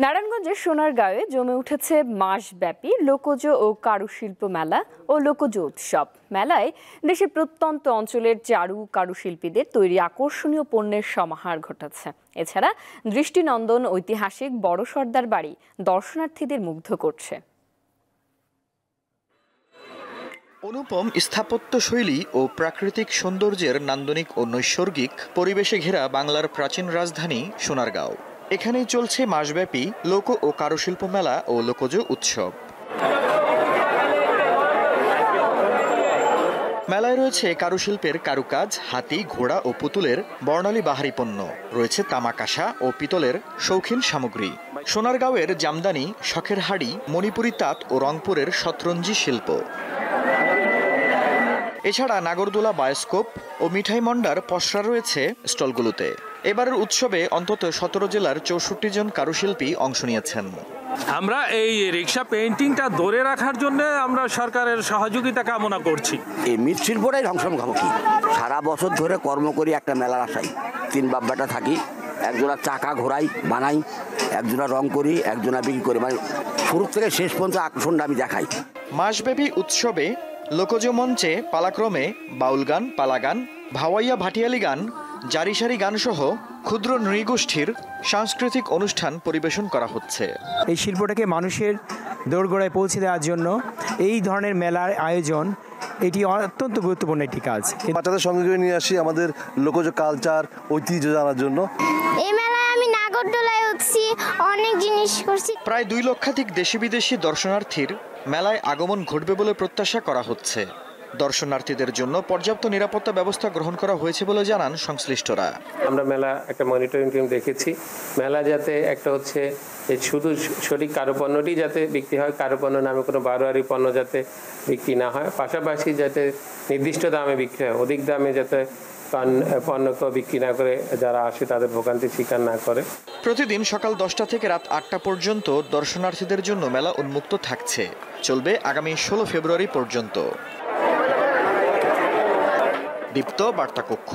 নারায়ণগঞ্জের সোনারগাঁওয়ে জমে উঠেছে মাসব্যাপী লোকজ ও কারুশিল্প মেলা ও লোকজ উৎসব। মেলায় দেশের প্রত্যন্ত অঞ্চলের চারু কারুশিল্পীদের তৈরি আকর্ষণীয় পণ্যের সমাহার ঘটেছে। এছাড়া দৃষ্টিনন্দন ঐতিহাসিক বড় সর্দার বাড়ি দর্শনার্থীদের মুগ্ধ করছে। অনুপম স্থাপত্যশৈলী ও প্রাকৃতিক সৌন্দর্যের নান্দনিক ও নৈসর্গিক পরিবেশে ঘেরা বাংলার প্রাচীন রাজধানী সোনারগাঁও। এখানেই চলছে মাসব্যাপী লোক ও কারুশিল্প মেলা ও লোকজ উৎসব। মেলায় রয়েছে কারুশিল্পের কারুকাজ, হাতি, ঘোড়া ও পুতুলের বর্ণালী বাহারি পণ্য, রয়েছে তামাকাশা ও পিতলের শৌখিন সামগ্রী, সোনারগাঁওয়ের জামদানি, শখের হাড়ি, মণিপুরি তাঁত ও রংপুরের শতরঞ্জি শিল্প। এছাড়া নাগরদোলা, বায়োস্কোপ ও মিঠাই মন্ডার পসরা রয়েছে স্টলগুলোতে। এবারের উৎসবে অন্তত 17 জেলার 64 জন কারুশিল্পী অংশ নিয়েছেন। আমরা এই রিক্সা পেইন্টিংটা ধরে রাখার জন্য আমরা সরকারের সহযোগিতা কামনা করছি। এই মৃৎশিল্পটাই ধ্বংসমুখী। সারা বছর ধরে কর্ম করি একটা মেলার আশায়, 3 বাব্বাটা থাকি, একজোড়া চাকা ঘোরাই বানাই, একজোড়া রং করি, একজোড়া বিক্রি করি, মানে শুরু থেকে শেষ পর্যন্ত আকর্ষণটা আমি দেখাই। মাসব্যাপী উৎসবে লোকজ মঞ্চে পালাক্রমে বাউল গান, পালা গান, ভাওয়াইয়া ভাটিয়ালি গান, জারিসারি গানসহ ক্ষুদ্র নৃগোষ্ঠীর সাংস্কৃতিক অনুষ্ঠান পরিবেশন করা হচ্ছে। এই শিল্পটাকে মানুষের দোরগোড়ায় পৌঁছে দেওয়ার জন্য এই ধরনের মেলার আয়োজন এটি অত্যন্ত গুরুত্বপূর্ণ একটি কাজ। বাচ্চাদের সঙ্গে করে নিয়ে আসি আমাদের লোকজ কালচার, ঐতিহ্য জানার জন্য। এই মেলায় আমি নাগরদোলায় উঠছি, অনেক জিনিস করছি। প্রায় 2 লক্ষাধিক দেশি বিদেশি দর্শনার্থীর মেলায় আগমন ঘটবে বলে প্রত্যাশা করা হচ্ছে। দর্শনার্থীদের জন্য পর্যাপ্ত নিরাপত্তা ব্যবস্থা গ্রহণ করা হয়েছে বলে জানান সংশ্লিষ্টরা। আমরা মেলা একটা মনিটরিং টিম দেখেছি। মেলা যাতে একটা হচ্ছে শুধু সঠিক কারুপণ্যটি যাতে বিক্রি হয়, কারুপণ্য নামে কোনো বারোয়ারি পণ্য যাতে বিক্রি না হয়, পাশাপাশি যাতে নির্দিষ্ট দামে বিক্রি হয়, অধিক দামে যাতে পণ্য বিক্রি না করে যারা আসে তাদের ভোগান্তির শিকার না করে। প্রতিদিন সকাল 10টা থেকে রাত 8টা পর্যন্ত দর্শনার্থীদের জন্য মেলা উন্মুক্ত থাকছে। চলবে আগামী 16 ফেব্রুয়ারি পর্যন্ত। দীপ্ত বার্তা কক্ষ।